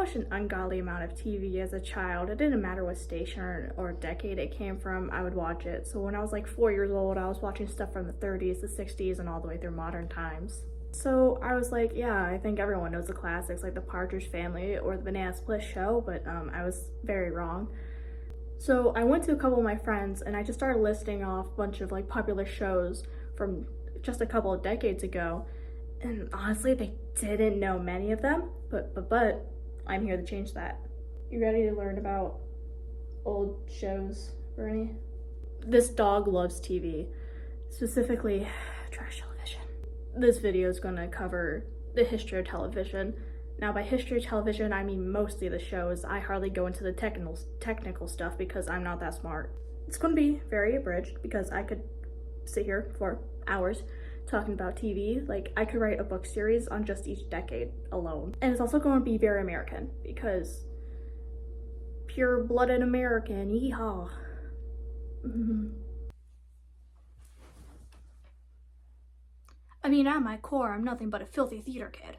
watched an ungodly amount of TV as a child. It didn't matter what station or decade it came from, I would watch it. So when I was like 4 years old, I was watching stuff from the 30s, the 60s, and all the way through modern times. So I was like, yeah, I think everyone knows the classics like the Partridge Family or the Banana Split Show, but I was very wrong. So I went to a couple of my friends and I just started listing off a bunch of like popular shows from just a couple of decades ago. And honestly, they didn't know many of them, but I'm here to change that. You ready to learn about old shows, Bernie? This dog loves TV, specifically trash television. This video is gonna cover the history of television. Now, by history of television, I mean mostly the shows. I hardly go into the technical stuff because I'm not that smart. It's gonna be very abridged because I could sit here for hours talking about TV. Like, I could write a book series on just each decade alone. And it's also going to be very American because pure-blooded American, yeehaw. I mean, at my core, I'm nothing but a filthy theater kid.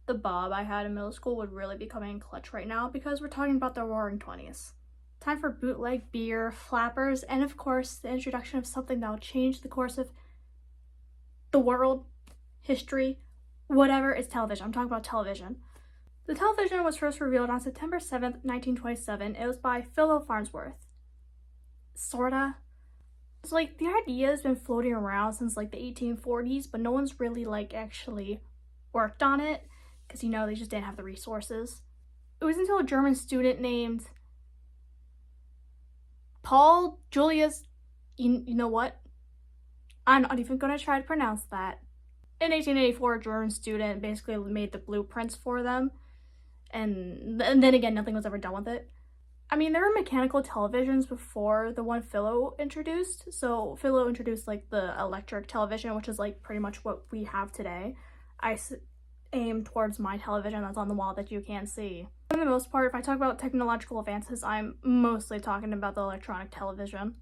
The bob I had in middle school would really be coming in clutch right now because we're talking about the roaring 20s. Time for bootleg beer, flappers, and of course, the introduction of something that will change the course of the world, history, whatever. It's television. I'm talking about television. The television was first revealed on September 7th, 1927. It was by Philo Farnsworth. Sorta. So like the idea has been floating around since like the 1840s, but no one's really like actually worked on it because, you know, they just didn't have the resources. It was until a German student named Paul Julius, you know what? I'm not even going to try to pronounce that. In 1884, a German student basically made the blueprints for them, and then again, nothing was ever done with it. I mean, there were mechanical televisions before the one Philo introduced. So Philo introduced like the electric television, which is like pretty much what we have today. I aim towards my television that's on the wall that you can't see. For the most part, if I talk about technological advances, I'm mostly talking about the electronic television.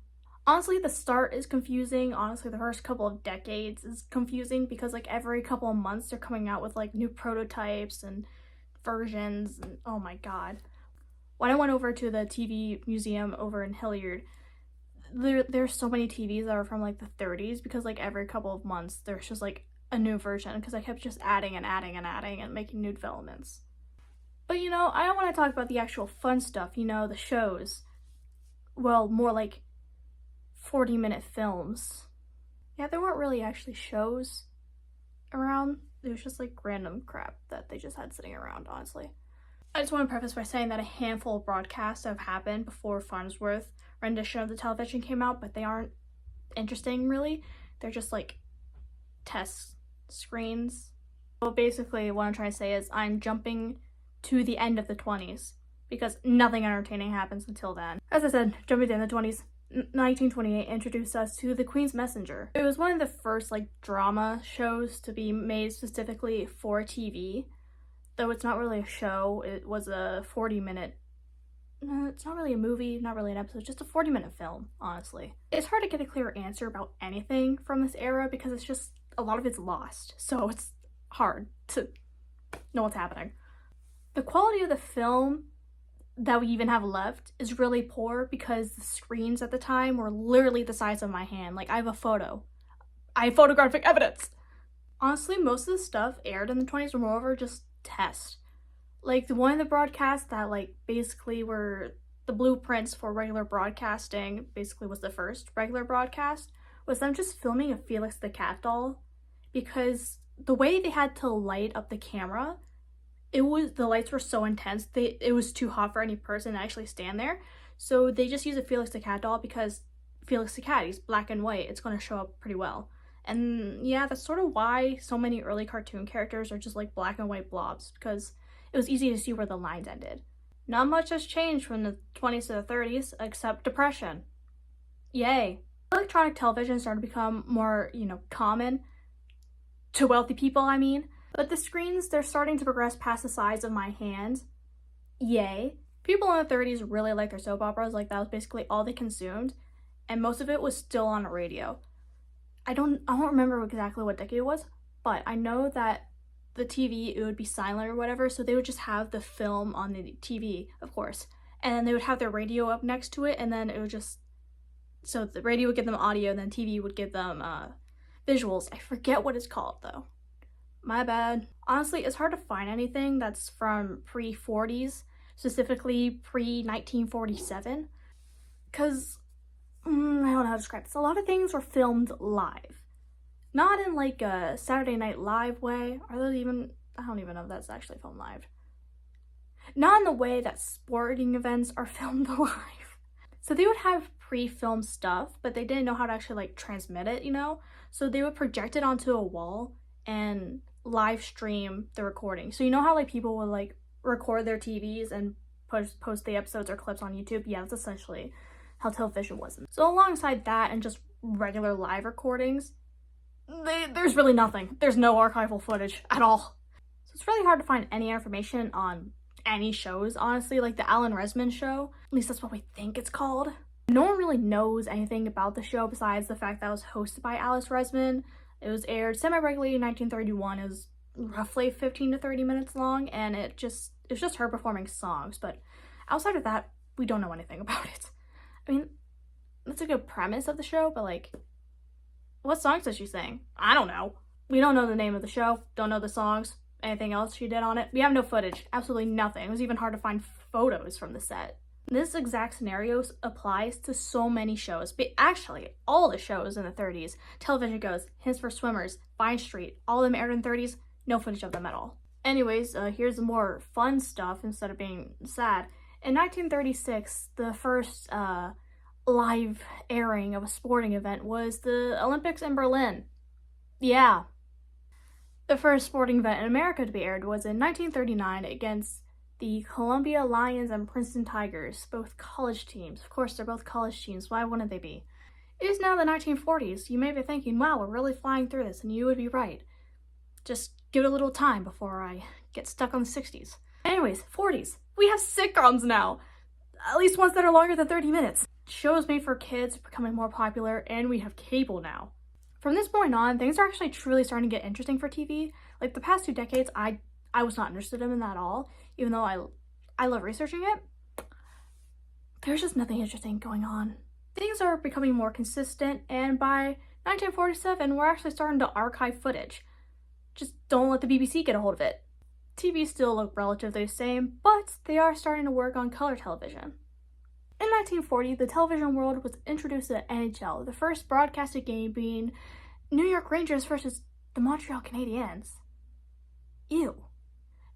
Honestly, the start is confusing. Honestly, the first couple of decades is confusing because like every couple of months they're coming out with like new prototypes and versions, and oh my god. When I went over to the TV museum over in Hilliard, there's so many TVs that are from like the 30s because like every couple of months there's just like a new version because I kept just adding and adding and adding and making new developments. But you know, I don't want to talk about the actual fun stuff, you know, the shows. Well, more like 40-minute films. Yeah, there weren't really actually shows around. It was just like random crap that they just had sitting around, honestly. I just want to preface by saying that a handful of broadcasts have happened before Farnsworth rendition of the television came out, but they aren't interesting really. They're just like test screens. So basically what I'm trying to say is I'm jumping to the end of the 20s because nothing entertaining happens until then. As I said, jumping to the end of the 20s. 1928 introduced us to The Queen's Messenger. It was one of the first like drama shows to be made specifically for TV. Though it's not really a show, it was a 40-minute, it's not really a movie, not really an episode, just a 40-minute film, honestly. It's hard to get a clear answer about anything from this era because it's just, a lot of it's lost, so it's hard to know what's happening. The quality of the film that we even have left is really poor because the screens at the time were literally the size of my hand. Like, I have a photo. I have photographic evidence! Honestly, most of the stuff aired in the 20s were moreover just test. Like, the one of the broadcasts that like basically were the blueprints for regular broadcasting, basically was the first regular broadcast, was them just filming a Felix the Cat doll because the way they had to light up the camera, the lights were so intense, it was too hot for any person to actually stand there. So they just used a Felix the Cat doll because Felix the Cat, he's black and white, it's going to show up pretty well. And yeah, that's sort of why so many early cartoon characters are just like black and white blobs, because it was easy to see where the lines ended. Not much has changed from the 20s to the 30s, except depression. Yay. Electronic television started to become more, you know, common. To wealthy people, I mean. But the screens, they're starting to progress past the size of my hand. Yay. People in the 30s really liked their soap operas, like that was basically all they consumed. And most of it was still on the radio. I don't remember exactly what decade it was, but I know that the TV, it would be silent or whatever, so they would just have the film on the TV, of course. And then they would have their radio up next to it, and then it would just, so the radio would give them audio, and then TV would give them visuals. I forget what it's called, though. My bad. Honestly, it's hard to find anything that's from pre-40s, specifically pre-1947, because, I don't know how to describe this. A lot of things were filmed live. Not in like a Saturday Night Live way. Are those even, I don't even know if that's actually filmed live. Not in the way that sporting events are filmed live. So they would have pre-filmed stuff, but they didn't know how to actually like transmit it, you know? So they would project it onto a wall and live stream the recording. So you know how like people would like record their TVs and post the episodes or clips on YouTube? Yeah, that's essentially how television was. So alongside that and just regular live recordings, there's really nothing. There's no archival footage at all. So it's really hard to find any information on any shows, honestly. Like the Alan Resman show, at least that's what we think it's called. No one really knows anything about the show besides the fact that it was hosted by Alice Resman. It was aired semi-regularly in 1931. It was roughly 15 to 30 minutes long, and it's just her performing songs. But outside of that, we don't know anything about it. I mean, that's a good premise of the show, but like, what songs does she sing? I don't know. We don't know the name of the show, don't know the songs, anything else she did on it. We have no footage, absolutely nothing. It was even hard to find photos from the set. This exact scenario applies to so many shows, but actually all the shows in the 30s. Television Goes, Hints for Swimmers, Vine Street, all of them aired in the 30s, no footage of them at all. Anyways, here's the more fun stuff instead of being sad. In 1936, the first live airing of a sporting event was the Olympics in Berlin. Yeah. The first sporting event in America to be aired was in 1939 against the Columbia Lions and Princeton Tigers, both college teams. Of course, they're both college teams. Why wouldn't they be? It is now the 1940s. You may be thinking, wow, we're really flying through this, and you would be right. Just give it a little time before I get stuck on the 60s. Anyways, 40s. We have sitcoms now. At least ones that are longer than 30 minutes. Shows made for kids are becoming more popular, and we have cable now. From this point on, things are actually truly starting to get interesting for TV. Like the past 2 decades, I was not interested in that at all, even though I love researching it. There's just nothing interesting going on. Things are becoming more consistent, and by 1947, we're actually starting to archive footage. Just don't let the BBC get a hold of it. TV still look relatively the same, but they are starting to work on color television. In 1940, the television world was introduced to the NHL, the first broadcasted game being New York Rangers versus the Montreal Canadiens. Ew.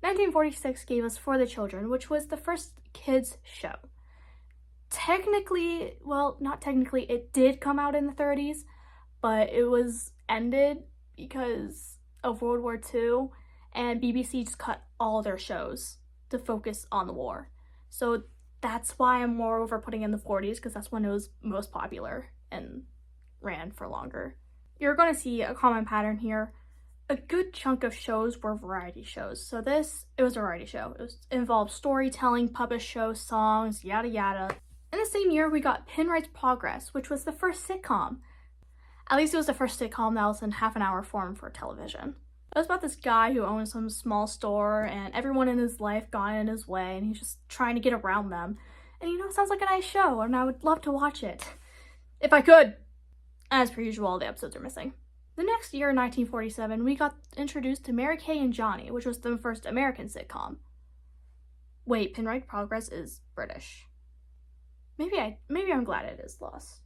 1946 gave us For the Children, which was the first kids show. Technically, well, not technically, it did come out in the 30s, but it was ended because of World War II, and BBC just cut all their shows to focus on the war. So that's why I'm more over putting in the 40s, because that's when it was most popular and ran for longer. You're going to see a common pattern here. A good chunk of shows were variety shows. So it was a variety show. It involved storytelling, puppet shows, songs, yada yada. In the same year, we got Pinpoint Progress, which was the first sitcom. At least it was the first sitcom that was in half-an-hour form for television. It was about this guy who owned some small store, and everyone in his life got in his way, and he's just trying to get around them. And it sounds like a nice show, and I would love to watch it. If I could. As per usual, all the episodes are missing. The next year, in 1947, we got introduced to Mary Kay and Johnny, which was the first American sitcom. Wait, Pinpoint Progress is British. Maybe I'm glad it is lost.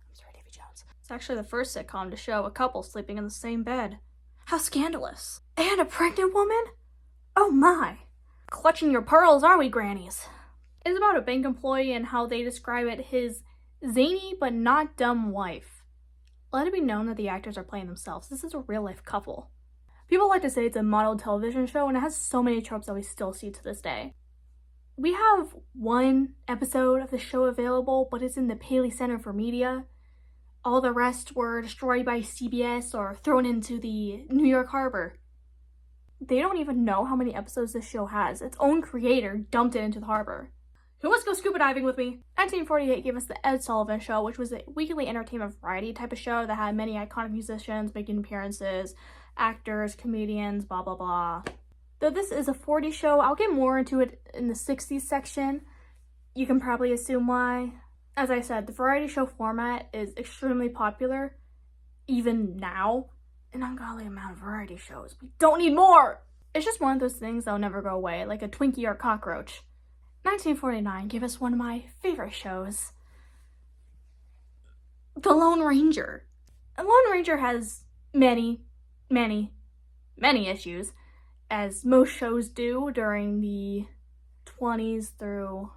I'm sorry, Davy Jones. It's actually the first sitcom to show a couple sleeping in the same bed. How scandalous. And a pregnant woman? Oh my. Clutching your pearls, are we, grannies? It's about a bank employee and how they describe it his zany but not dumb wife. Let it be known that the actors are playing themselves. This is a real-life couple. People like to say it's a model television show, and it has so many tropes that we still see to this day. We have one episode of the show available, but it's in the Paley Center for Media. All the rest were destroyed by CBS or thrown into the New York Harbor. They don't even know how many episodes this show has. Its own creator dumped it into the harbor. Who wants to go scuba diving with me? 1948 gave us the Ed Sullivan Show, which was a weekly entertainment variety type of show that had many iconic musicians making appearances. actors, comedians, blah, blah, blah. Though this is a 40s show, I'll get more into it in the 60s section. You can probably assume why. As I said, the variety show format is extremely popular, even now. An ungodly amount of variety shows. We don't need more! It's just one of those things that'll never go away, like a Twinkie or a cockroach. 1949 gave us one of my favorite shows. The Lone Ranger. The Lone Ranger has many issues, as most shows do during the 20s through,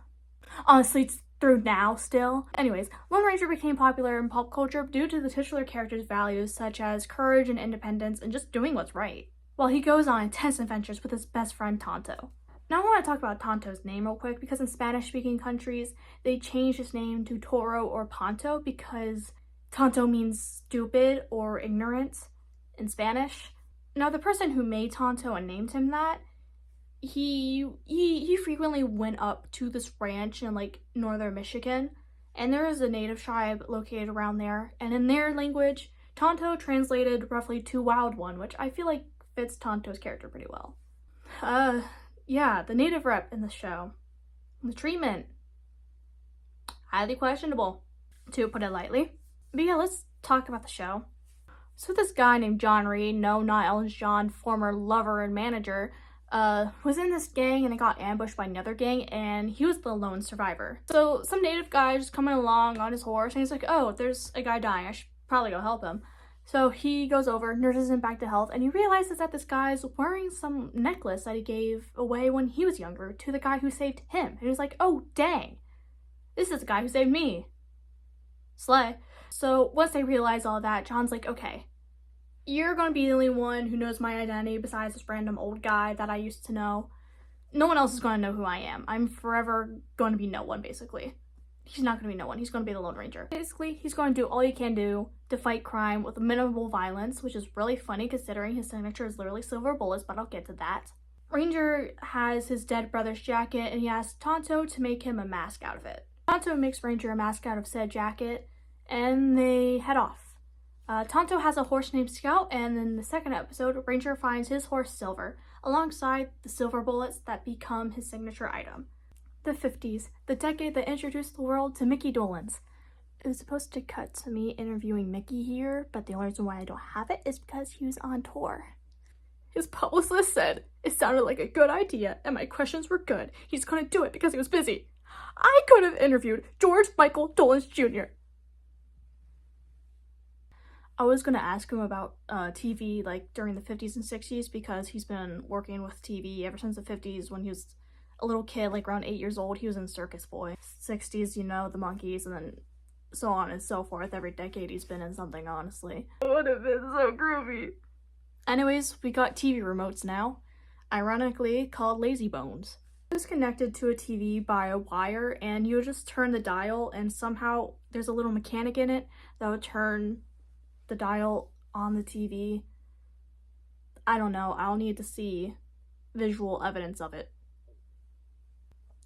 honestly, it's through now still. Anyways, Lone Ranger became popular in pop culture due to the titular character's values such as courage and independence and just doing what's right, while he goes on intense adventures with his best friend Tonto. Now I want to talk about Tonto's name real quick, because in Spanish-speaking countries, they changed his name to Toro or Ponto because Tonto means stupid or ignorant in Spanish. Now the person who made Tonto and named him that, he frequently went up to this ranch in like northern Michigan, and there is a native tribe located around there, and in their language, Tonto translated roughly to Wild One, which I feel like fits Tonto's character pretty well. Yeah, the native rep in the show. The treatment. Highly questionable, to put it lightly. But yeah, let's talk about the show. So this guy named John Reed, no, not Elton's John, former lover and manager, was in this gang and it got ambushed by another gang, and he was the lone survivor. So some native guy just coming along on his horse, and he's like, oh, there's a guy dying, I should probably go help him. So he goes over, nurses him back to health, and he realizes that this guy's wearing some necklace that he gave away when he was younger to the guy who saved him. And he's like, oh, dang, this is the guy who saved me. Slay. So once they realize all that, John's like, okay, you're gonna be the only one who knows my identity besides this random old guy that I used to know. No one else is gonna know who I am. I'm forever gonna be no one, basically. He's not gonna be no one. He's gonna be the Lone Ranger. Basically, he's gonna do all he can do to fight crime with minimal violence, which is really funny considering his signature is literally silver bullets, but I'll get to that. Ranger has his dead brother's jacket, and he asks Tonto to make him a mask out of it. Tonto makes Ranger a mask out of said jacket, and they head off. Tonto has a horse named Scout, and in the second episode, Ranger finds his horse Silver, alongside the silver bullets that become his signature item. The 50s, the decade that introduced the world to Mickey Dolenz. It was supposed to cut to me interviewing Mickey here, but the only reason why I don't have it is because he was on tour. His publicist said it sounded like a good idea and my questions were good. He's gonna do it because he was busy. I could have interviewed George Michael Dolenz Jr. I was gonna ask him about TV like during the 50s and 60s because he's been working with TV ever since the 50s when he was a little kid, like around 8 years old. He was in Circus Boy. 60s, you know, the Monkees, and then so on and so forth. Every decade he's been in something, honestly. It would have been so groovy. Anyways, we got TV remotes now, ironically called Lazy Bones. It was connected to a TV by a wire, and you would just turn the dial, and somehow there's a little mechanic in it that would turn the dial on the TV. I don't know, I'll need to see visual evidence of it.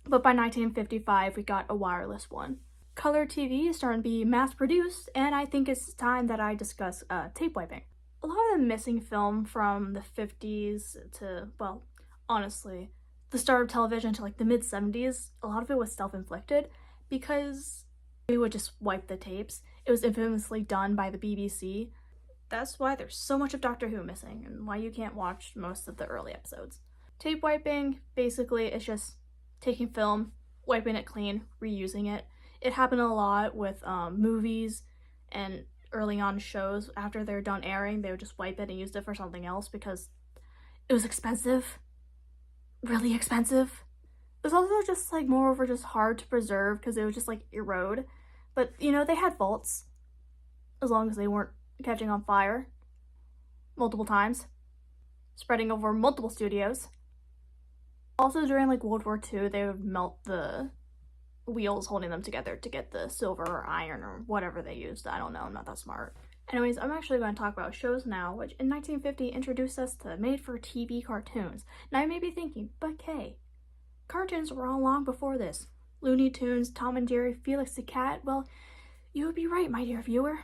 But by 1955, we got a wireless one. Color TV is starting to be mass-produced, and I think it's time that I discuss tape wiping. A lot of the missing film from the 50s to, well, honestly, the start of television to like the mid-70s, a lot of it was self-inflicted because we would just wipe the tapes. It was infamously done by the BBC. That's why there's so much of Doctor Who missing and why you can't watch most of the early episodes. Tape wiping, basically, is just taking film, wiping it clean, reusing it. It happened a lot with movies and early on shows. After they're done airing, they would just wipe it and use it for something else because it was expensive. Really expensive. It was also just like moreover just hard to preserve because it would just like erode. But you know, they had faults as long as they weren't catching on fire multiple times, spreading over multiple studios. Also during like World War II, they would melt the wheels holding them together to get the silver or iron or whatever they used. I don't know, I'm not that smart. Anyways, I'm actually going to talk about shows now, which in 1950 introduced us to made-for-TV cartoons. Now you may be thinking, but Kay, cartoons were all long before this. Looney Tunes, Tom and Jerry, Felix the Cat, well, you would be right, my dear viewer.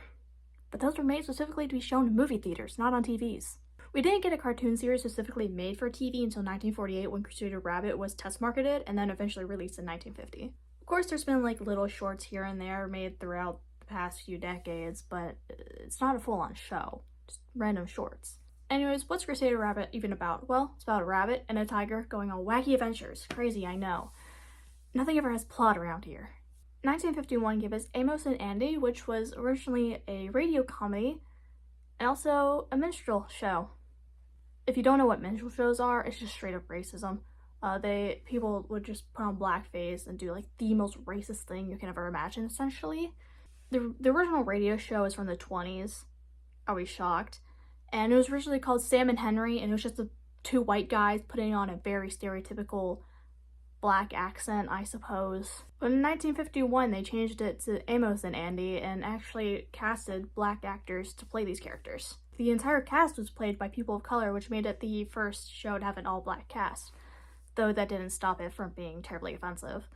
But those were made specifically to be shown in movie theaters, not on TVs. We didn't get a cartoon series specifically made for TV until 1948 when Crusader Rabbit was test marketed and then eventually released in 1950. Of course, there's been like little shorts here and there made throughout the past few decades, but it's not a full-on show, just random shorts. Anyways, what's Crusader Rabbit even about? Well, it's about a rabbit and a tiger going on wacky adventures. Crazy, I know. Nothing ever has plot around here. 1951 gave us Amos and Andy, which was originally a radio comedy and also a minstrel show. If you don't know what minstrel shows are, it's just straight up racism. People would just put on blackface and do like the most racist thing you can ever imagine, essentially. The original radio show is from the 20s. Are we shocked? And it was originally called Sam and Henry, and it was just the two white guys putting on a very stereotypical black accent, I suppose. But in 1951, they changed it to Amos and Andy and actually casted black actors to play these characters. The entire cast was played by people of color, which made it the first show to have an all-black cast, though that didn't stop it from being terribly offensive.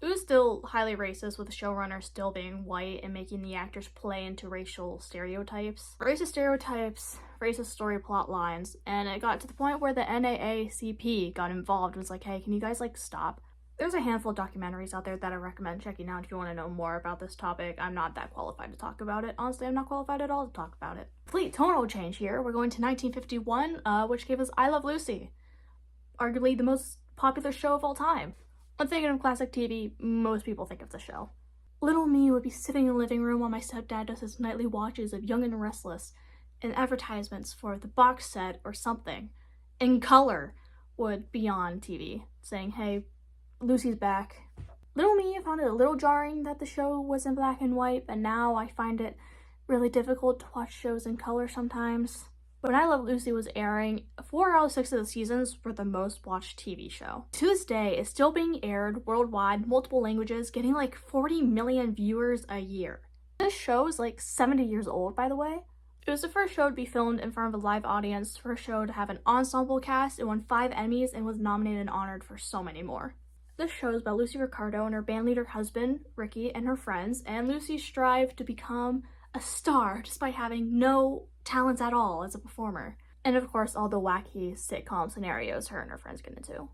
It was still highly racist, with the showrunner still being white and making the actors play into racial stereotypes. Racist stereotypes, racist story plot lines, and it got to the point where the NAACP got involved and was like, hey, can you guys stop? There's a handful of documentaries out there that I recommend checking out if you want to know more about this topic. I'm not that qualified to talk about it. Honestly, I'm not qualified at all to talk about it. Complete tonal change here. We're going to 1951, which gave us I Love Lucy, arguably the most popular show of all time. When thinking of classic TV, most people think of the show. Little me would be sitting in the living room while my stepdad does his nightly watches of Young and Restless, and advertisements for the box set or something in color would be on TV, saying, hey, Lucy's back. Little me found it a little jarring that the show was in black and white, but now I find it really difficult to watch shows in color sometimes. When I Love Lucy was airing, 4 out of 6 of the seasons were the most watched TV show. To this day, it's still being aired worldwide, multiple languages, getting 40 million viewers a year. This show is 70 years old, by the way. It was the first show to be filmed in front of a live audience, first show to have an ensemble cast, it won 5 Emmys, and was nominated and honored for so many more. This show is about Lucy Ricardo and her bandleader husband, Ricky, and her friends, and Lucy strive to become a star despite having no talents at all as a performer. And of course, all the wacky sitcom scenarios her and her friends get into.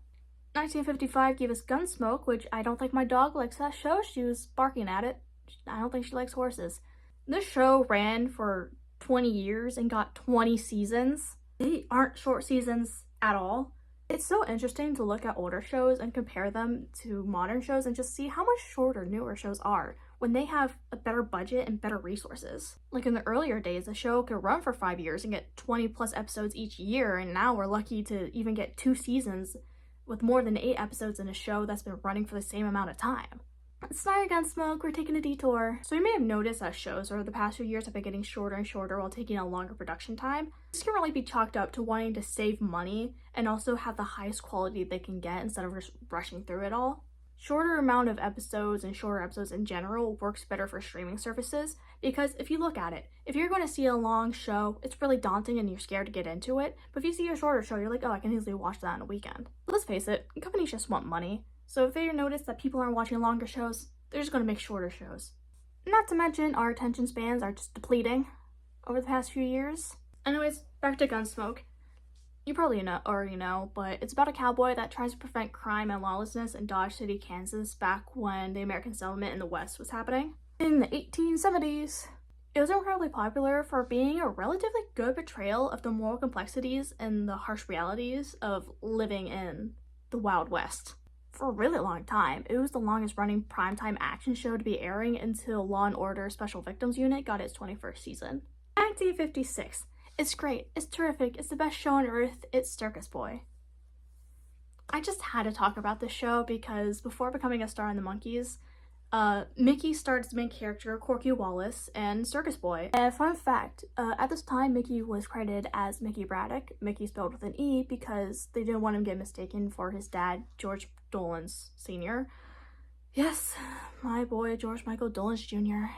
1955 gave us Gunsmoke, which I don't think my dog likes that show. She was barking at it. I don't think she likes horses. This show ran for 20 years and got 20 seasons. They aren't short seasons at all. It's so interesting to look at older shows and compare them to modern shows and just see how much shorter newer shows are when they have a better budget and better resources. In the earlier days, a show could run for 5 years and get 20 plus episodes each year, and now we're lucky to even get 2 seasons with more than 8 episodes in a show that's been running for the same amount of time. Sorry, Gunsmoke, we're taking a detour. So you may have noticed that shows over the past few years have been getting shorter and shorter while taking a longer production time. This can really be chalked up to wanting to save money and also have the highest quality they can get instead of just rushing through it all. Shorter amount of episodes and shorter episodes in general works better for streaming services because if you look at it, if you're going to see a long show, it's really daunting and you're scared to get into it. But if you see a shorter show, you're like, oh, I can easily watch that in a weekend. But let's face it, companies just want money. So if they notice that people aren't watching longer shows, they're just going to make shorter shows. Not to mention, our attention spans are just depleting over the past few years. Anyways, back to Gunsmoke. You probably already know, but it's about a cowboy that tries to prevent crime and lawlessness in Dodge City, Kansas, back when the American settlement in the West was happening. In the 1870s, it was incredibly popular for being a relatively good portrayal of the moral complexities and the harsh realities of living in the Wild West. For a really long time, it was the longest running primetime action show to be airing until Law & Order Special Victims Unit got its 21st season. 1956. It's great, it's terrific, it's the best show on earth, it's Circus Boy. I just had to talk about this show because before becoming a star in the Monkees, Mickey starred as the main character, Corky Wallace, and Circus Boy. And fun fact, at this time, Mickey was credited as Mickey Braddock, Mickey spelled with an E, because they didn't want him to get mistaken for his dad, George Dolans Sr. Yes, my boy, George Michael Dolans Jr.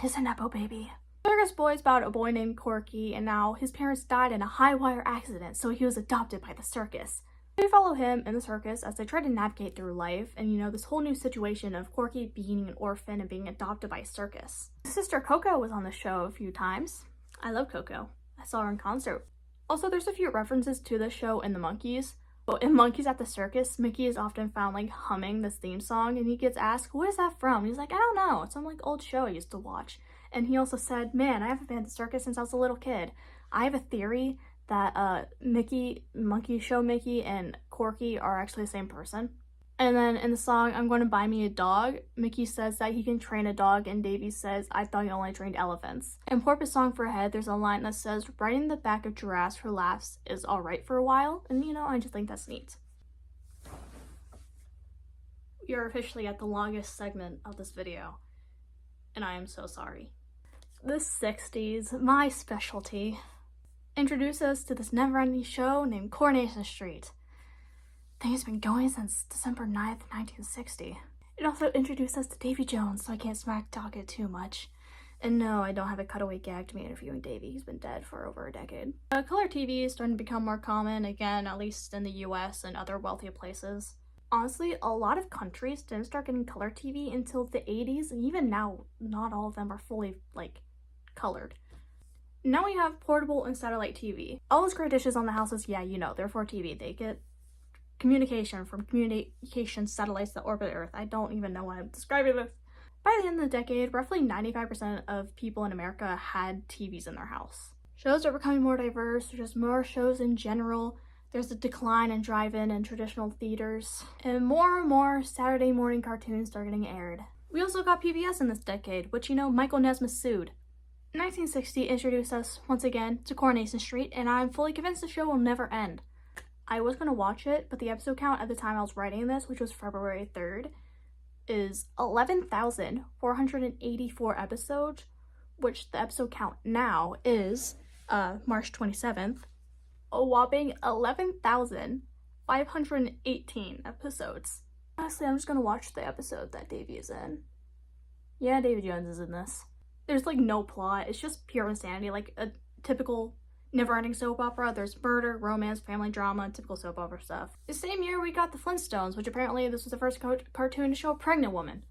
is a Nepo baby. Circus Boy is about a boy named Corky, and now his parents died in a high-wire accident, so he was adopted by the circus. We follow him in the circus as they try to navigate through life and, this whole new situation of Corky being an orphan and being adopted by a circus. His sister Coco was on the show a few times. I love Coco. I saw her in concert Also, there's a few references to the show in The Monkeys. But in Monkeys at the Circus, Mickey is often found like humming this theme song, and he gets asked, "What is that from?" And he's like, "I don't know. It's some like old show I used to watch." And he also said, "Man, I haven't been at the circus since I was a little kid. I have a theory that Monkey Show Mickey and Corky are actually the same person." And then in the song, "I'm Going to Buy Me a Dog," Mickey says that he can train a dog, and Davy says, "I thought you only trained elephants." In Porpoise Song for Head, there's a line that says, "Riding the back of giraffes for laughs is alright for a while," and I just think that's neat. We are officially at the longest segment of this video, and I am so sorry. The 60s, my specialty, introduced us to this never-ending show named Coronation Street. Thing's been going since December 9th, 1960. It also introduced us to Davy Jones, so I can't smack talk it too much. And no, I don't have a cutaway gag to me interviewing Davy. He's been dead for over a decade. Color TV is starting to become more common, again, at least in the US and other wealthier places. Honestly, a lot of countries didn't start getting color TV until the 80s, and even now, not all of them are fully, colored. Now we have portable and satellite TV. All those great dishes on the houses, yeah, they're for TV. They get communication from communication satellites that orbit Earth. I don't even know what I'm describing this. By the end of the decade, roughly 95% of people in America had TVs in their house. Shows are becoming more diverse, there's just more shows in general. There's a decline in drive-in and traditional theaters, and more Saturday morning cartoons are getting aired. We also got PBS in this decade, which Michael Nesmith sued. 1960 introduced us once again to Coronation Street, and I'm fully convinced the show will never end. I was going to watch it, but the episode count at the time I was writing this, which was February 3rd, is 11,484 episodes, which the episode count now is March 27th, a whopping 11,518 episodes. Honestly, I'm just going to watch the episode that Davy is in. Yeah, Davy Jones is in this. There's no plot, it's just pure insanity, like a typical never-ending soap opera. There's murder, romance, family drama, typical soap opera stuff. The same year we got the Flintstones, which apparently this was the first cartoon to show a pregnant woman.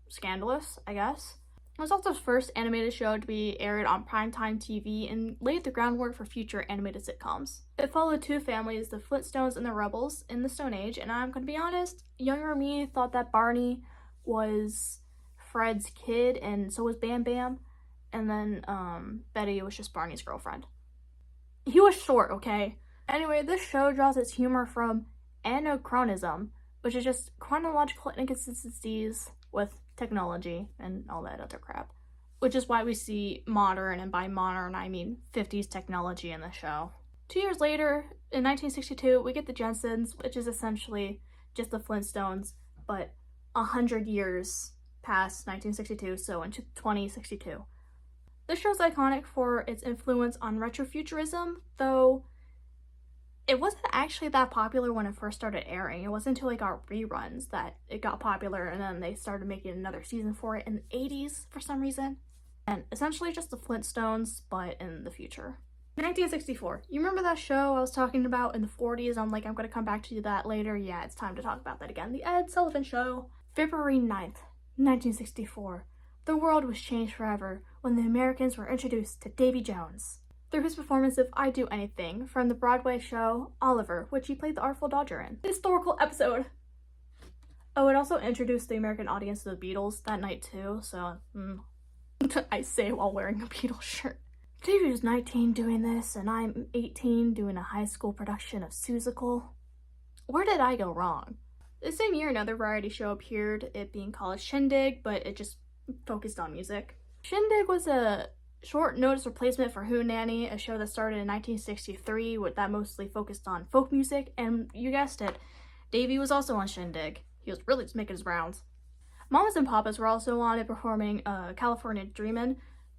Scandalous, I guess. It was also the first animated show to be aired on primetime TV and laid the groundwork for future animated sitcoms. It followed two families, the Flintstones and the Rebels, in the Stone Age, and I'm gonna be honest, younger me thought that Barney was Fred's kid and so was Bam Bam, and then Betty was just Barney's girlfriend. He was short, okay? Anyway, this show draws its humor from anachronism, which is just chronological inconsistencies with technology and all that other crap. Which is why we see modern, and by modern I mean 50s technology in the show. 2 years later, in 1962, we get the Jetsons, which is essentially just the Flintstones, but 100 years past 1962, so into 2062. This show's iconic for its influence on retrofuturism, though it wasn't actually that popular when it first started airing. It wasn't until it got reruns that it got popular, and then they started making another season for it in the 80s for some reason. And essentially just the Flintstones, but in the future. 1964. You remember that show I was talking about in the 40s? I'm gonna come back to that later. Yeah, it's time to talk about that again. The Ed Sullivan Show. February 9th, 1964. The world was changed forever when the Americans were introduced to Davy Jones through his performance of "I'd Do Anything" from the Broadway show Oliver, which he played the Artful Dodger in. Historical episode! Oh, it also introduced the American audience to the Beatles that night too, so I say while wearing a Beatles shirt. Davy was 19 doing this, and I'm 18 doing a high school production of Seussical. Where did I go wrong? The same year, another variety show appeared, it being called Shindig, but it just focused on music. Shindig was a short notice replacement for Who Nanny, a show that started in 1963 that mostly focused on folk music, and you guessed it, Davy was also on Shindig. He was really just making his rounds. Mamas and Papas were also on it performing California Dreamin',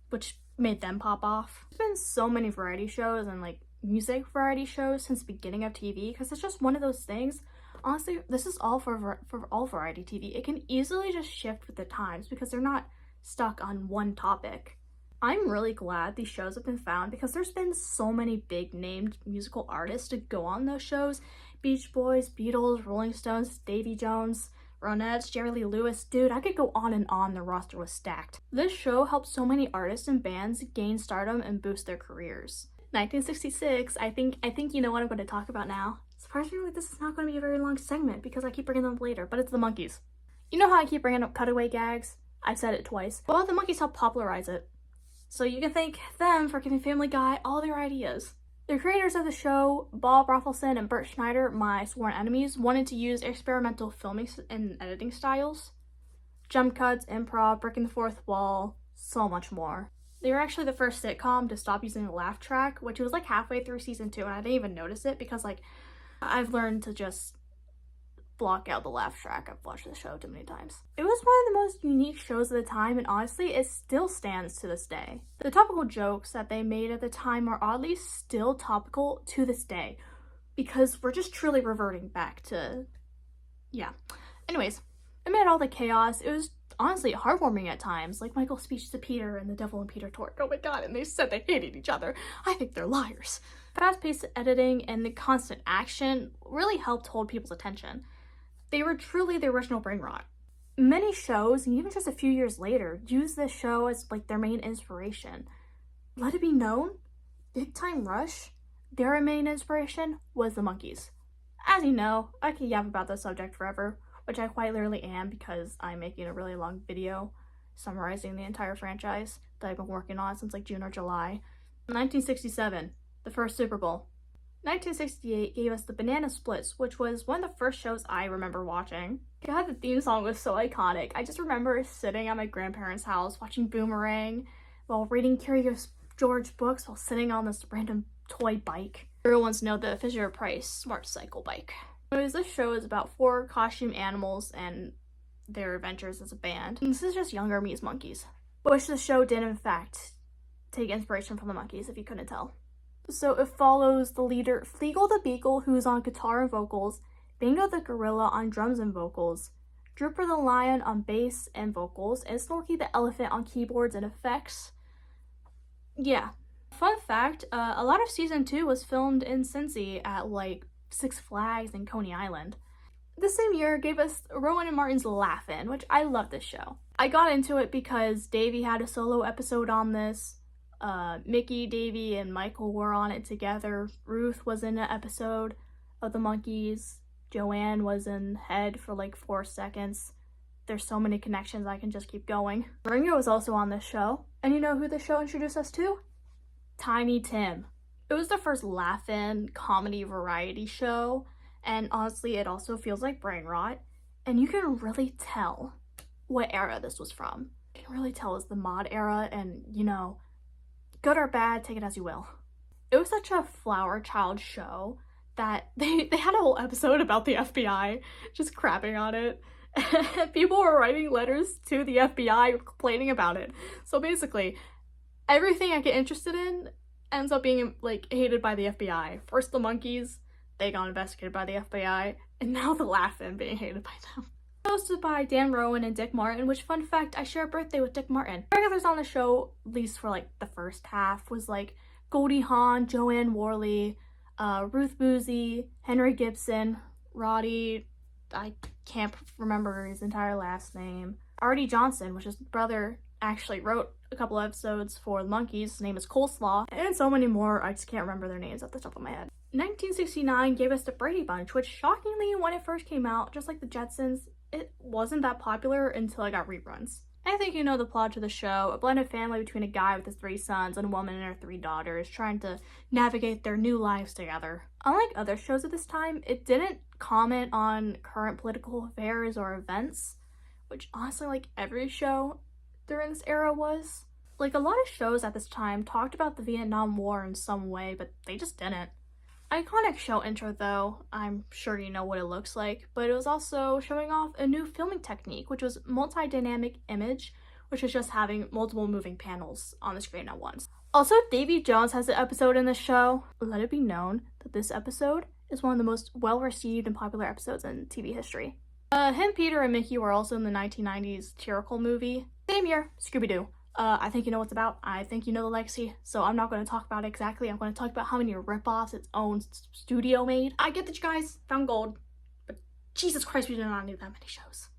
which made them pop off. There's been so many variety shows and music variety shows since the beginning of TV, because it's just one of those things. Honestly, this is all for all variety TV. It can easily just shift with the times because they're not stuck on one topic. I'm really glad these shows have been found because there's been so many big named musical artists to go on those shows. Beach Boys, Beatles, Rolling Stones, Davy Jones, Ronettes, Jerry Lee Lewis. Dude, I could go on and on, the roster was stacked. This show helped so many artists and bands gain stardom and boost their careers. 1966, I think you know what I'm going to talk about now. Surprisingly, this is not going to be a very long segment because I keep bringing them up later, but it's the Monkees. You know how I keep bringing up cutaway gags? I've said it twice. Well, the Monkees helped popularize it. So you can thank them for giving Family Guy all their ideas. The creators of the show, Bob Rothelson and Bert Schneider, my sworn enemies, wanted to use experimental filming and editing styles. Jump cuts, improv, breaking the fourth wall, so much more. They were actually the first sitcom to stop using the laugh track, which was like halfway through season 2, and I didn't even notice it because like I've learned to just block out the laugh track. I've watched the show too many times. It was one of the most unique shows of the time, and honestly, it still stands to this day. The topical jokes that they made at the time are oddly still topical to this day, because we're just truly reverting back to, yeah. Anyways, amid all the chaos, it was honestly heartwarming at times, like Michael's speech to Peter and the Devil and Peter Tork. Oh my god, and they said they hated each other. I think they're liars. Fast-paced editing and the constant action really helped hold people's attention. They were truly the original brain rot. Many shows, and even just a few years later, use this show as like their main inspiration. Let it be known, Big Time Rush, their main inspiration was the Monkees. As you know, I could yap about this subject forever, which I quite literally am because I'm making a really long video summarizing the entire franchise that I've been working on since like June or July. 1967, the first Super Bowl. 1968 gave us the Banana Splits, which was one of the first shows I remember watching. God, the theme song was so iconic. I just remember sitting at my grandparents' house watching Boomerang while reading Curious George books while sitting on this random toy bike. Everyone's know the Fisher-Price Smart Cycle bike. Anyways, this show is about 4 costume animals and their adventures as a band. And this is just younger me's Monkees, which the show did in fact take inspiration from the Monkees, if you couldn't tell. So it follows the leader Fleagle the Beagle, who's on guitar and vocals, Bingo the Gorilla on drums and vocals, Drooper the Lion on bass and vocals, and Snorky the Elephant on keyboards and effects. Yeah. Fun fact, a lot of season 2 was filmed in Cincy at like Six Flags and Coney Island. The same year gave us Rowan and Martin's Laugh-In, which I love this show. I got into it because Davey had a solo episode on this. Mickey, Davey, and Michael were on it together. Ruth was in an episode of the Monkees. Joanne was in Head for like 4 seconds. There's so many connections, I can just keep going. Ringo was also on this show. And you know who the show introduced us to? Tiny Tim. It was the first laugh-in comedy variety show, and honestly, it also feels like brain rot. And you can really tell what era this was from. You can really tell it's the mod era, and you know, good or bad, take it as you will. It was such a flower child show that they had a whole episode about the FBI, just crapping on it. People were writing letters to the FBI complaining about it. So basically, everything I get interested in ends up being like hated by the FBI. First the Monkees, they got investigated by the FBI, and now the Laugh-In being hated by them. Hosted by Dan Rowan and Dick Martin, which, fun fact, I share a birthday with Dick Martin. Regulars on the show, at least for like the first half, was like Goldie Hawn, Joanne Worley, Ruth Boozy, Henry Gibson, Roddy, I can't remember his entire last name, Artie Johnson, which his brother actually wrote a couple episodes for the Monkees. His name is Coleslaw, and so many more. I just can't remember their names off the top of my head. 1969 gave us the Brady Bunch, which shockingly, when it first came out, just like the Jetsons, it wasn't that popular until I got reruns. I think you know the plot to the show: a blended family between a guy with his 3 sons and a woman and her 3 daughters trying to navigate their new lives together. Unlike other shows at this time, it didn't comment on current political affairs or events, which honestly, like every show during this era was. Like, a lot of shows at this time talked about the Vietnam War in some way, but they just didn't. Iconic show intro though, I'm sure you know what it looks like, but it was also showing off a new filming technique, which was multi-dynamic image, which is just having multiple moving panels on the screen at once. Also, Davy Jones has an episode in the show. Let it be known that this episode is one of the most well-received and popular episodes in TV history. Him, Peter, and Mickey were also in the 1990s Tiracle movie. Same year, Scooby-Doo. I think you know what's about. I think you know the legacy, so I'm not going to talk about it exactly. I'm going to talk about how many ripoffs its own studio made. I get that you guys found gold, but Jesus Christ, we did not need that many shows.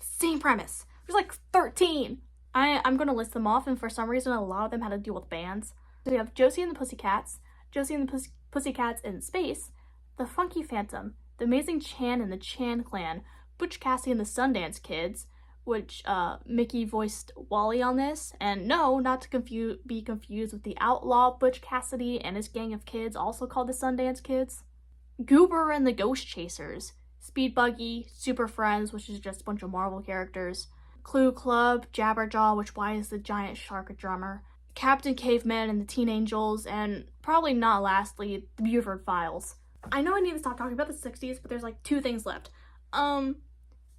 Same premise. There's like 13. I'm going to list them off, and for some reason, a lot of them had to deal with bands. So we have Josie and the Pussycats, Josie and the Pussycats in Space, The Funky Phantom, The Amazing Chan and the Chan Clan, Butch Cassidy and the Sundance Kids, which Mickey voiced Wally on this, and no, not to be confused with the outlaw Butch Cassidy and his gang of kids, also called the Sundance Kids. Goober and the Ghost Chasers, Speed Buggy, Super Friends, which is just a bunch of Marvel characters, Clue Club, Jabberjaw, which why is the giant shark a drummer, Captain Caveman and the Teen Angels, and probably not lastly, the Buford Files. I know I need to stop talking about the 60s, but there's like 2 things left.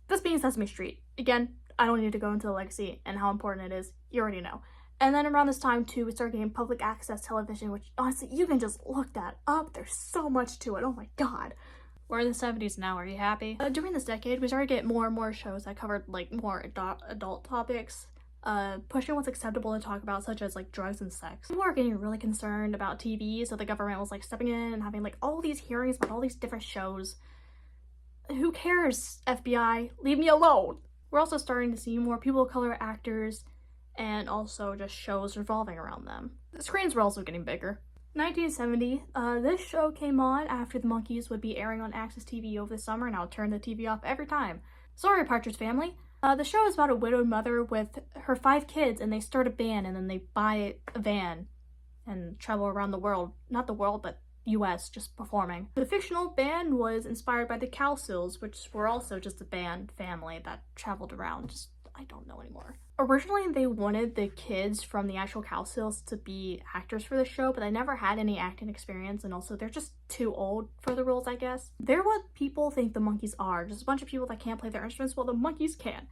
This being Sesame Street. Again, I don't need to go into the legacy and how important it is. You already know. And then around this time, too, we started getting public access television, which, honestly, you can just look that up. There's so much to it. Oh my god. We're in the 70s now. Are you happy? During this decade, we started to get more and more shows that covered, like, more adult topics, pushing what's acceptable to talk about, such as, like, drugs and sex. People were getting really concerned about TV, so the government was, like, stepping in and having, like, all these hearings about all these different shows. Who cares, FBI? Leave me alone! We're also starting to see more people of color actors and also just shows revolving around them. The screens were also getting bigger. 1970, this show came on after the Monkees would be airing on Access TV over the summer, and I would turn the TV off every time. Sorry, Partridge Family. The show is about a widowed mother with her 5 kids, and they start a band, and then they buy a van and travel around the world. Not the world, but US, just performing. The fictional band was inspired by the Cowsills, which were also just a band family that traveled around. I don't know anymore. Originally, they wanted the kids from the actual Cowsills to be actors for the show, but they never had any acting experience, and also they're just too old for the roles, I guess. They're what people think the Monkees are, just a bunch of people that can't play their instruments. Well, the Monkees can.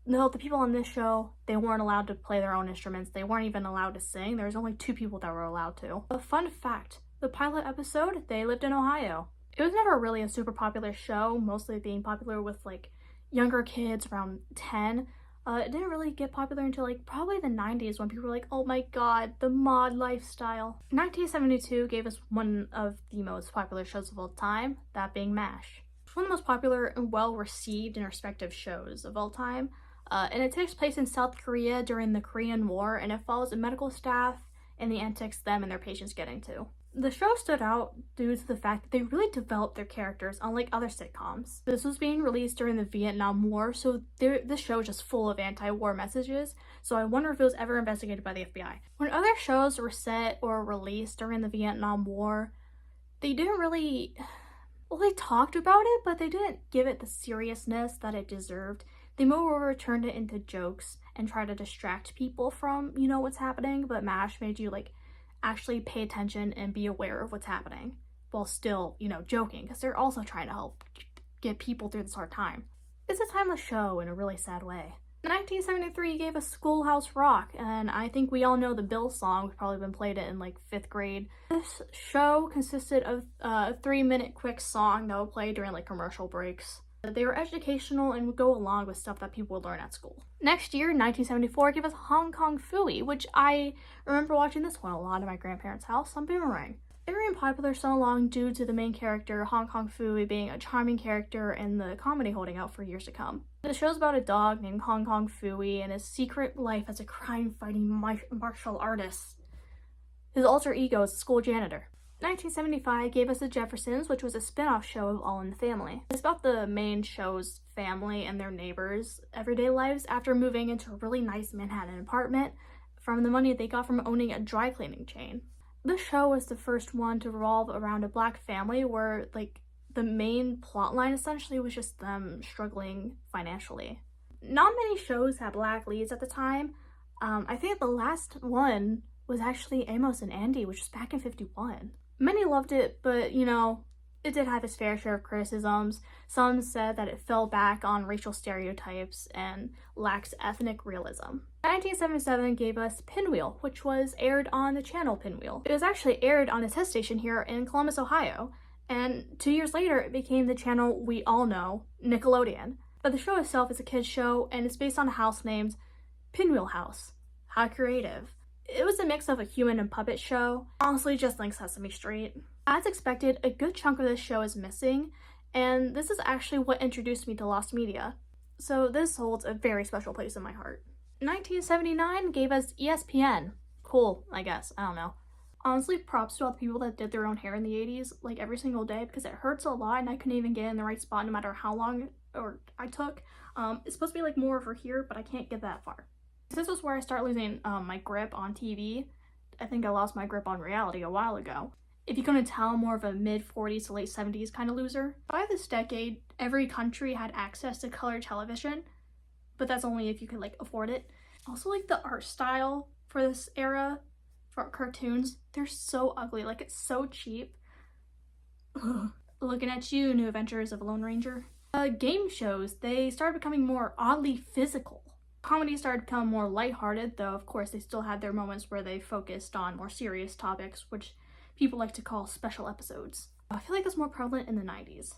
No, the people on this show, they weren't allowed to play their own instruments. They weren't even allowed to sing. There was only 2 people that were allowed to. A fun fact, the pilot episode, they lived in Ohio. It was never really a super popular show, mostly being popular with, like, younger kids around 10. It didn't really get popular until, like, probably the 90s when people were like, oh my god, the mod lifestyle. 1972 gave us one of the most popular shows of all time, that being MASH. It's one of the most popular and well-received and respected shows of all time, and it takes place in South Korea during the Korean War, and it follows the medical staff and the antics them and their patients get into. The show stood out due to the fact that they really developed their characters, unlike other sitcoms. This was being released during the Vietnam War, so this show is just full of anti-war messages, so I wonder if it was ever investigated by the FBI. When other shows were set or released during the Vietnam War, they didn't really... Well, they talked about it, but they didn't give it the seriousness that it deserved. They moreover turned it into jokes and tried to distract people from, you know, what's happening, but MASH made you, like, actually pay attention and be aware of what's happening while still, you know, joking, because they're also trying to help get people through this hard time. It's a timeless show in a really sad way. 1973 gave us Schoolhouse Rock, and I think we all know the Bill song. We've probably been played it in like 5th grade. This show consisted of a 3-minute quick song that would play during like commercial breaks. They were educational and would go along with stuff that people would learn at school. Next year, 1974, gave us Hong Kong Phooey, which I remember watching this one a lot at my grandparents' house on Boomerang. It remained popular so long due to the main character, Hong Kong Phooey, being a charming character and the comedy holding out for years to come. The show's about a dog named Hong Kong Phooey and his secret life as a crime-fighting martial artist. His alter ego is a school janitor. 1975 gave us The Jeffersons, which was a spin-off show of All in the Family. It's about the main show's family and their neighbors' everyday lives after moving into a really nice Manhattan apartment from the money they got from owning a dry cleaning chain. This show was the first one to revolve around a black family where, like, the main plot line essentially was just them struggling financially. Not many shows had black leads at the time. I think the last one was actually Amos and Andy, which was back in '51. Many loved it, but, you know, it did have its fair share of criticisms. Some said that it fell back on racial stereotypes and lacks ethnic realism. 1977 gave us Pinwheel, which was aired on the channel Pinwheel. It was actually aired on a test station here in Columbus, Ohio, and 2 years later it became the channel we all know, Nickelodeon. But the show itself is a kid's show, and it's based on a house named Pinwheel House. How creative. It was a mix of a human and puppet show, honestly just like Sesame Street. As expected, a good chunk of this show is missing, and this is actually what introduced me to Lost Media, so this holds a very special place in my heart. 1979 gave us ESPN. Cool, I guess, I don't know. Honestly, props to all the people that did their own hair in the 80s, like every single day, because it hurts a lot and I couldn't even get in the right spot no matter how long or I took. It's supposed to be like more over here, but I can't get that far. This was where I start losing my grip on TV. I think I lost my grip on reality a while ago. If you couldn't tell, I'm more of a mid-40s to late 70s kind of loser. By this decade, every country had access to color television, but that's only if you could like afford it. Also, like the art style for this era, for cartoons, they're so ugly. Like, it's so cheap. Ugh. Looking at you, New Adventures of a Lone Ranger. Game shows, they started becoming more oddly physical. Comedy started to become more lighthearted, though of course they still had their moments where they focused on more serious topics, which people like to call special episodes. I feel like that's more prevalent in the 90s.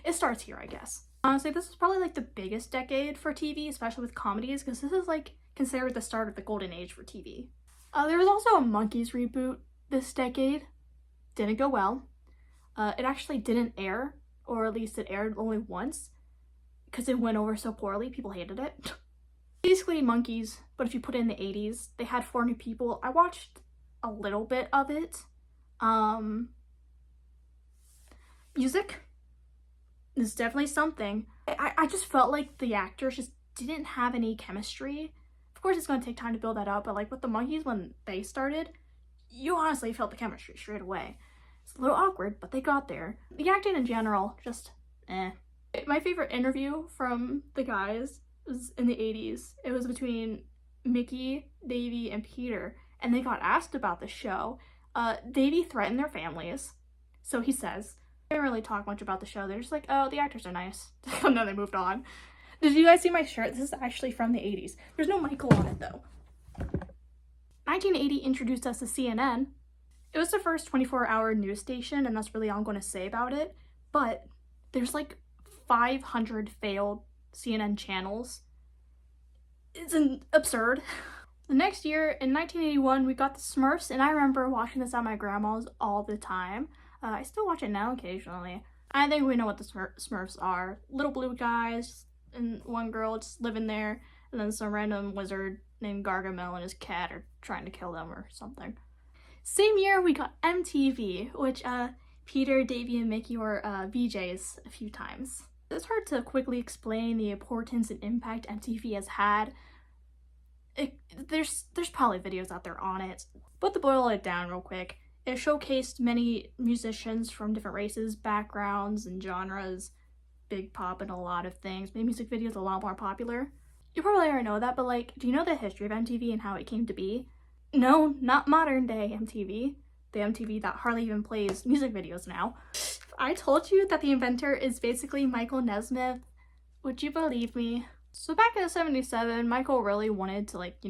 It starts here, I guess. Honestly, this was probably like the biggest decade for TV, especially with comedies, because this is like considered the start of the golden age for TV. There was also a Monkeys reboot this decade. Didn't go well. It actually didn't air, or at least it aired only once, because it went over so poorly, people hated it. Basically Monkeys, but if you put it in the 80s, they had 4 new people. I watched a little bit of it. Music is definitely something. I just felt like the actors just didn't have any chemistry. Of course it's going to take time to build that up, but like with the Monkeys, when they started, you honestly felt the chemistry straight away. It's a little awkward, but they got there. The acting in general, just eh. My favorite interview from the guys was in the 80s. It was between Mickey, Davy, and Peter, and they got asked about the show. Davy threatened their families, so he says. They didn't really talk much about the show. They're just like, oh, the actors are nice. And then they moved on. Did you guys see my shirt? This is actually from the 80s. There's no Michael on it, though. 1980 introduced us to CNN. It was the first 24-hour news station, and that's really all I'm going to say about it. But there's like 500 failed CNN channels. It's absurd. The next year, in 1981, we got the Smurfs, and I remember watching this at my grandma's all the time. I still watch it now occasionally. I think we know what the Smurfs are. Little blue guys and one girl just living there, and then some random wizard named Gargamel and his cat are trying to kill them or something. Same year, we got MTV, which Peter, Davy, and Mickey were VJs a few times. It's hard to quickly explain the importance and impact MTV has had. There's probably videos out there on it, but to boil it down real quick, it showcased many musicians from different races, backgrounds, and genres, big pop and a lot of things, made music videos a lot more popular. You probably already know that, but like, do you know the history of MTV and how it came to be? No, not modern day MTV. The MTV that hardly even plays music videos now. I told you that the inventor is basically Michael Nesmith. Would you believe me? So back in 77, Michael really wanted to, like,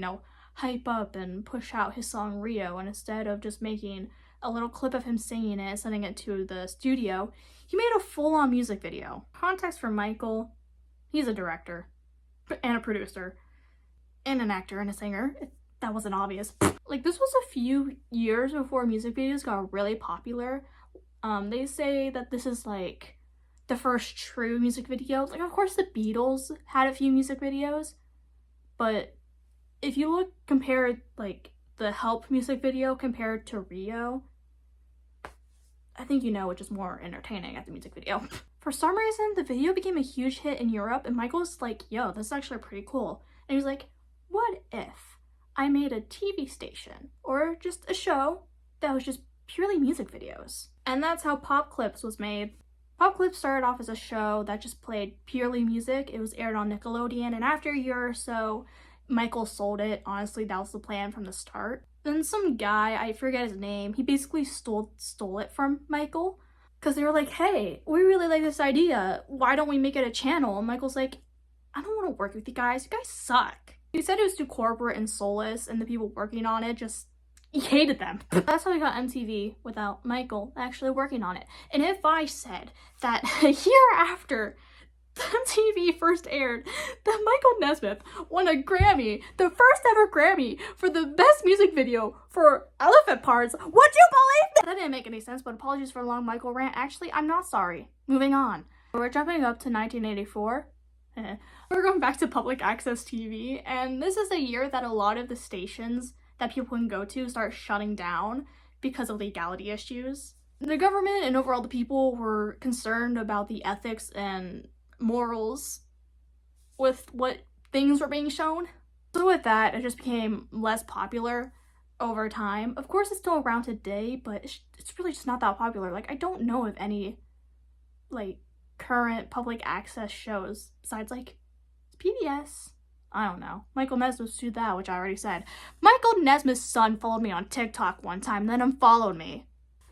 hype up and push out his song Rio, and instead of just making a little clip of him singing it and sending it to the studio, he made a full-on music video. Context for Michael: he's a director and a producer and an actor and a singer. That wasn't obvious. Like, this was a few years before music videos got really popular. They say that this is like the first true music video. Like, of course the Beatles had a few music videos, but if you compare like the Help music video compared to Rio, I think you know which is more entertaining at the music video. For some reason, the video became a huge hit in Europe, and Michael's like, yo, this is actually pretty cool. And he was like, what if I made a TV station or just a show that was just purely music videos? And that's how Pop Clips was made. Pop Clips started off as a show that just played purely music. It was aired on Nickelodeon, and after a year or so, Michael sold it. Honestly, that was the plan from the start. Then some guy, I forget his name, he basically stole it from Michael, because they were like, hey, we really like this idea. Why don't we make it a channel? And Michael's like, I don't want to work with you guys. You guys suck. He said it was too corporate and soulless, and the people working on it he hated them. That's how we got MTV, without Michael actually working on it. And if I said that a year after MTV first aired, that Michael Nesmith won a Grammy, the first ever Grammy, for the best music video for Elephant Parts, would you believe me? That didn't make any sense, but apologies for a long Michael rant. Actually, I'm not sorry. Moving on. We're jumping up to 1984. We're going back to public access TV, and this is a year that a lot of the stations that people can go to start shutting down because of legality issues. The government and overall the people were concerned about the ethics and morals with what things were being shown. So with that, it just became less popular over time. Of course, it's still around today, but it's really just not that popular. Like, I don't know of any, like, current public access shows besides, like, PBS. I don't know. Michael Nesmith do that, which I already said. Michael Nesmith's son followed me on TikTok one time, then unfollowed me.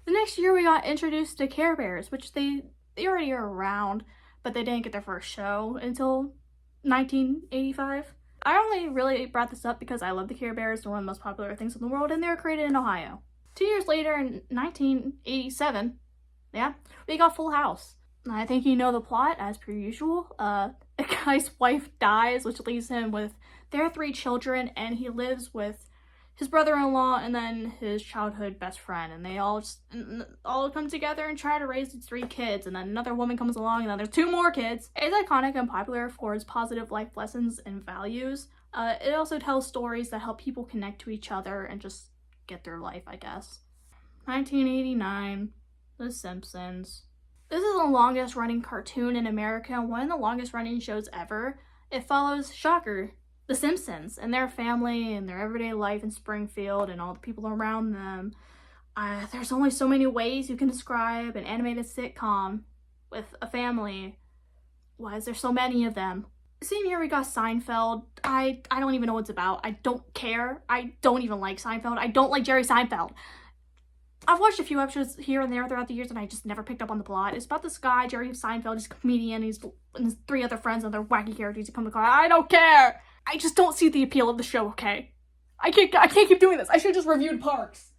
The next year, we got introduced to Care Bears, which they already are around, but they didn't get their first show until 1985. I only really brought this up because I love the Care Bears. They're one of the most popular things in the world, and they were created in Ohio. 2 years later, in 1987, we got Full House. I think you know the plot, as per usual. A guy's wife dies, which leaves him with their 3 children, and he lives with his brother-in-law and then his childhood best friend, and they all come together and try to raise these 3 kids, and then another woman comes along, and then there's 2 more kids. It's iconic and popular for its positive life lessons and values. It also tells stories that help people connect to each other and just get their life, I guess. 1989, The Simpsons. This is the longest running cartoon in America and one of the longest running shows ever. It follows, shocker, The Simpsons and their family and their everyday life in Springfield and all the people around them. There's only so many ways you can describe an animated sitcom with a family. Why is there so many of them? Same year we got Seinfeld. I don't even know what it's about. I don't care. I don't even like Seinfeld. I don't like Jerry Seinfeld. I've watched a few episodes here and there throughout the years and I just never picked up on the plot. It's about this guy, Jerry Seinfeld, he's a comedian, and his 3 other friends and their wacky characters who come to class. I don't care! I just don't see the appeal of the show, okay? I can't keep doing this. I should just reviewed Parks.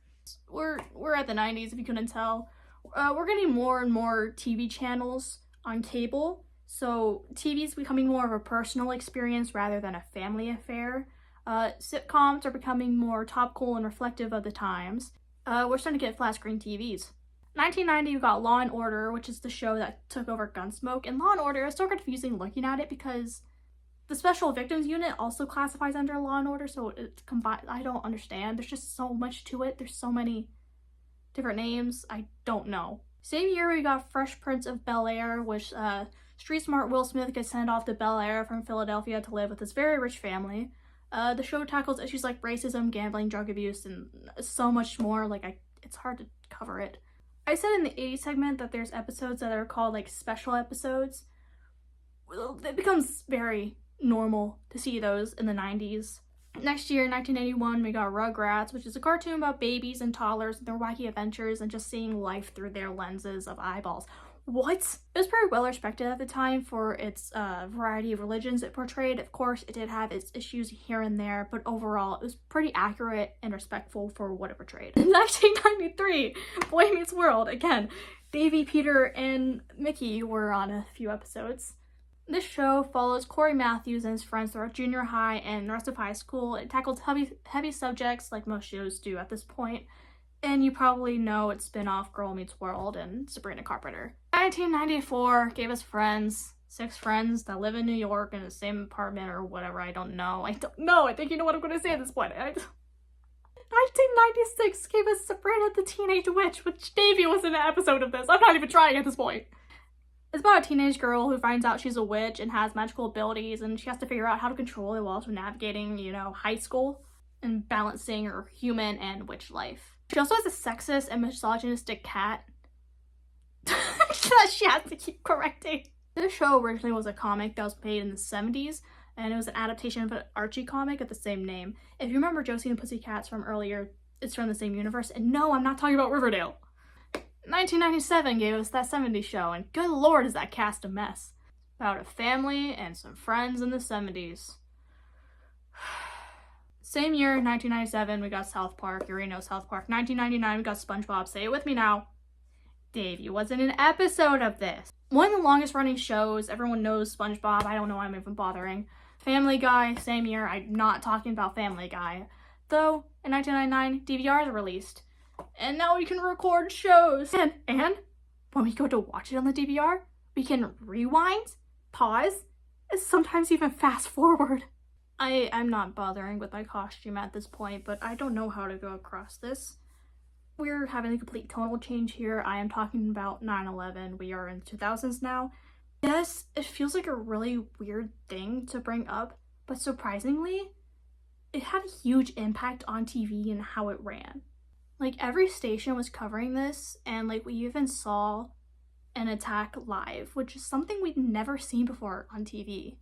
We're at the 90s, if you couldn't tell. We're getting more and more TV channels on cable, so TV is becoming more of a personal experience rather than a family affair. Sitcoms are becoming more topical and reflective of the times. We're starting to get flat screen TVs. 1990, we got Law & Order, which is the show that took over Gunsmoke. And Law & Order is so confusing looking at it because the Special Victims Unit also classifies under Law & Order, so it's combined. I don't understand. There's just so much to it. There's so many different names. I don't know. Same year, we got Fresh Prince of Bel-Air, which street smart Will Smith gets sent off to Bel-Air from Philadelphia to live with his very rich family. The show tackles issues like racism, gambling, drug abuse, and so much more. It's hard to cover it. I said in the 80s segment that there's episodes that are called, like, special episodes. Well, it becomes very normal to see those in the 90s. Next year, 1981, we got Rugrats, which is a cartoon about babies and toddlers and their wacky adventures and just seeing life through their lenses of eyeballs. What? It was pretty well respected at the time for its variety of religions it portrayed. Of course, it did have its issues here and there, but overall, it was pretty accurate and respectful for what it portrayed. In 1993, Boy Meets World. Again, Davy, Peter, and Mickey were on a few episodes. This show follows Corey Matthews and his friends throughout junior high and the rest of high school. It tackles heavy subjects like most shows do at this point. And you probably know its spin-off Girl Meets World and Sabrina Carpenter. 1994 gave us Friends. 6 friends that live in New York in the same apartment or whatever. I don't know. I think you know what I'm going to say at this point. 1996 gave us Sabrina the Teenage Witch, which Davey was in an episode of this. I'm not even trying at this point. It's about a teenage girl who finds out she's a witch and has magical abilities, and she has to figure out how to control it while also navigating, high school and balancing her human and witch life. She also has a sexist and misogynistic cat that she has to keep correcting. This show originally was a comic that was made in the 70s, and it was an adaptation of an Archie comic of the same name. If you remember Josie and the Pussycats from earlier, it's from the same universe, and no, I'm not talking about Riverdale. 1997 gave us That 70s Show, and good lord is that cast a mess. About a family and some friends in the 70s. Same year, 1997, we got South Park. You already know South Park. 1999, we got SpongeBob. Say it with me now. Dave, you wasn't an episode of this. One of the longest running shows. Everyone knows SpongeBob. I don't know why I'm even bothering. Family Guy, same year. I'm not talking about Family Guy. Though, in 1999, DVRs are released. And now we can record shows. And when we go to watch it on the DVR, we can rewind, pause, and sometimes even fast forward. I'm not bothering with my costume at this point, but I don't know how to go across this. We're having a complete tonal change here. I am talking about 9/11. We are in the 2000s now. Yes, it feels like a really weird thing to bring up, but surprisingly, it had a huge impact on TV and how it ran. Like, every station was covering this, and like we even saw an attack live, which is something we'd never seen before on TV.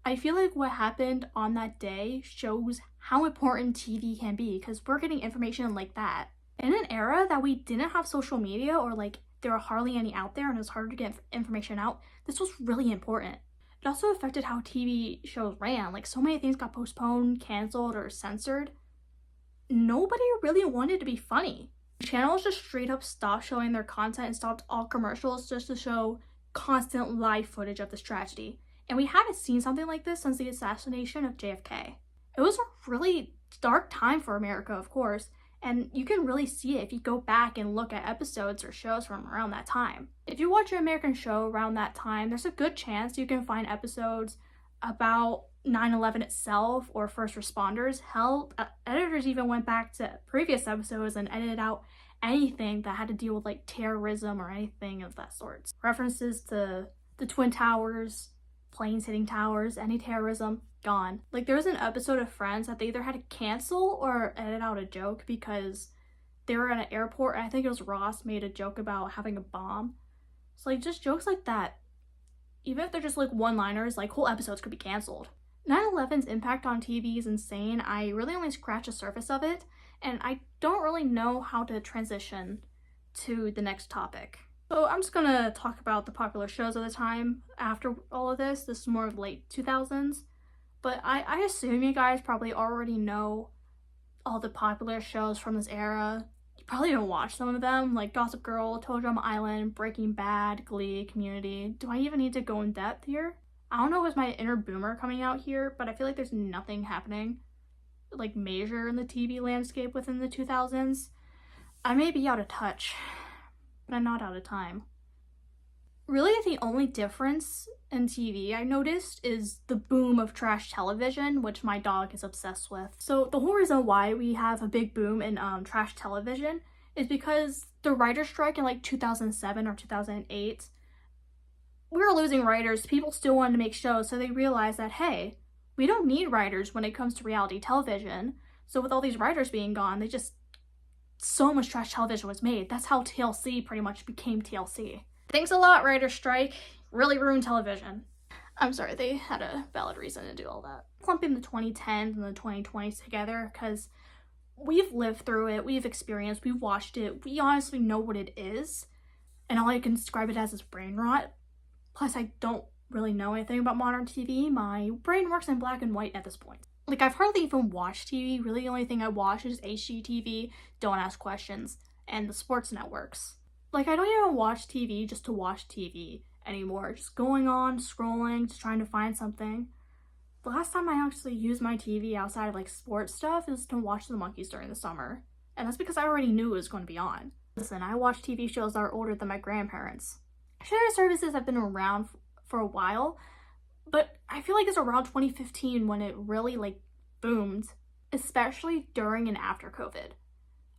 I feel like what happened on that day shows how important TV can be, because we're getting information like that. In an era that we didn't have social media, or like there were hardly any out there and it was harder to get information out, this was really important. It also affected how TV shows ran. Like, so many things got postponed, canceled, or censored. Nobody really wanted to be funny. Channels just straight up stopped showing their content and stopped all commercials just to show constant live footage of this tragedy. And we haven't seen something like this since the assassination of JFK. It was a really dark time for America, of course, and you can really see it if you go back and look at episodes or shows from around that time. If you watch an American show around that time, there's a good chance you can find episodes about 9/11 itself or first responders. Hell, editors even went back to previous episodes and edited out anything that had to deal with like terrorism or anything of that sort. References to the Twin Towers, planes hitting towers, any terrorism, gone. Like, there was an episode of Friends that they either had to cancel or edit out a joke because they were at an airport, and I think it was Ross made a joke about having a bomb. So like, just jokes like that, even if they're just like one-liners, like whole episodes could be canceled. 9/11's impact on TV is insane. I really only scratched the surface of it, and I don't really know how to transition to the next topic. So I'm just gonna talk about the popular shows of the time after all of this. This is more of late 2000s, but I assume you guys probably already know all the popular shows from this era. You probably don't watch some of them, like Gossip Girl, Toe Drum Island, Breaking Bad, Glee, Community. Do I even need to go in depth here? I don't know if it's my inner boomer coming out here, but I feel like there's nothing happening like major in the TV landscape within the 2000s. I may be out of touch, but I'm not out of time. Really, the only difference in TV I noticed is the boom of trash television, which my dog is obsessed with. So the whole reason why we have a big boom in trash television is because the writer's strike in like 2007 or 2008, we were losing writers. People still wanted to make shows, so they realized that, hey, we don't need writers when it comes to reality television. So with all these writers being gone, so much trash television was made. That's how TLC pretty much became TLC. Thanks a lot, writer's strike. Really ruined television. I'm sorry, they had a valid reason to do all that. Clumping the 2010s and the 2020s together because we've lived through it, we've experienced, we've watched it, we honestly know what it is, and all I can describe it as is brain rot. Plus, I don't really know anything about modern TV. My brain works in black and white at this point. Like, I've hardly even watched TV. Really, the only thing I watch is HGTV, Don't Ask Questions, and the sports networks. Like, I don't even watch TV just to watch TV anymore. Just going on, scrolling, just trying to find something. The last time I actually used my TV outside of like sports stuff is to watch the Monkeys during the summer. And that's because I already knew it was going to be on. Listen, I watch TV shows that are older than my grandparents. Shared services have been around for a while, but I feel like it's around 2015 when it really like boomed, especially during and after COVID.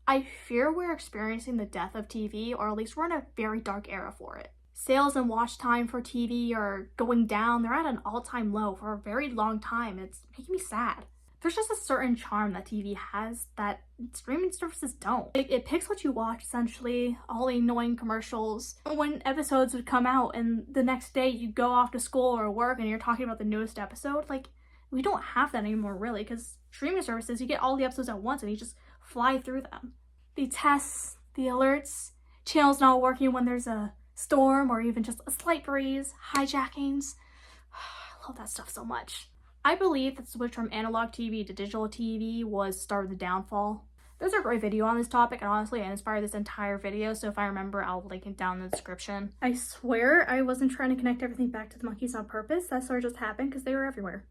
I fear we're experiencing the death of TV, or at least we're in a very dark era for it. Sales and watch time for TV are going down. They're at an all-time low for a very long time. It's making me sad. There's just a certain charm that TV has that streaming services don't. It picks what you watch, essentially, all the annoying commercials. When episodes would come out and the next day you go off to school or work and you're talking about the newest episode, like, we don't have that anymore, really, because streaming services, you get all the episodes at once and you just fly through them. The tests, the alerts, channels not working when there's a storm or even just a slight breeze, hijackings. I love that stuff so much. I believe that the switch from analog TV to digital TV was the start of the downfall. There's a great video on this topic, and honestly, I inspired this entire video, so if I remember, I'll link it down in the description. I swear I wasn't trying to connect everything back to the monkeys on purpose. That sort of just happened because they were everywhere.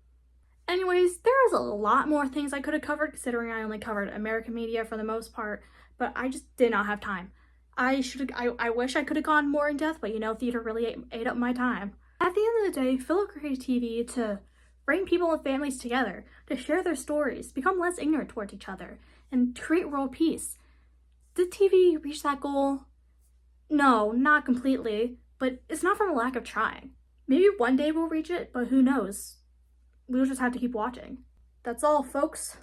Anyways, there is a lot more things I could have covered, considering I only covered American media for the most part, but I just did not have time. I wish I could have gone more in depth, but you know, theater really ate up my time. At the end of the day, Philip created TV to bring people and families together to share their stories, become less ignorant towards each other, and create world peace. Did TV reach that goal? No, not completely, but it's not from a lack of trying. Maybe one day we'll reach it, but who knows? We'll just have to keep watching. That's all, folks.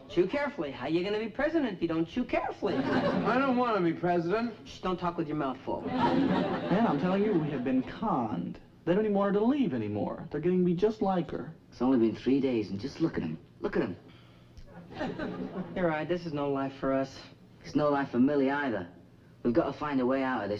Chew carefully. How you gonna be president if you don't chew carefully? I don't want to be president. Shh, don't talk with your mouth full. Man, I'm telling you, we have been conned. They don't even want her to leave anymore. They're getting to be just like her. It's only been 3 days, and just look at him. Look at him. You're right, this is no life for us. It's no life for Millie either. We've got to find a way out of this.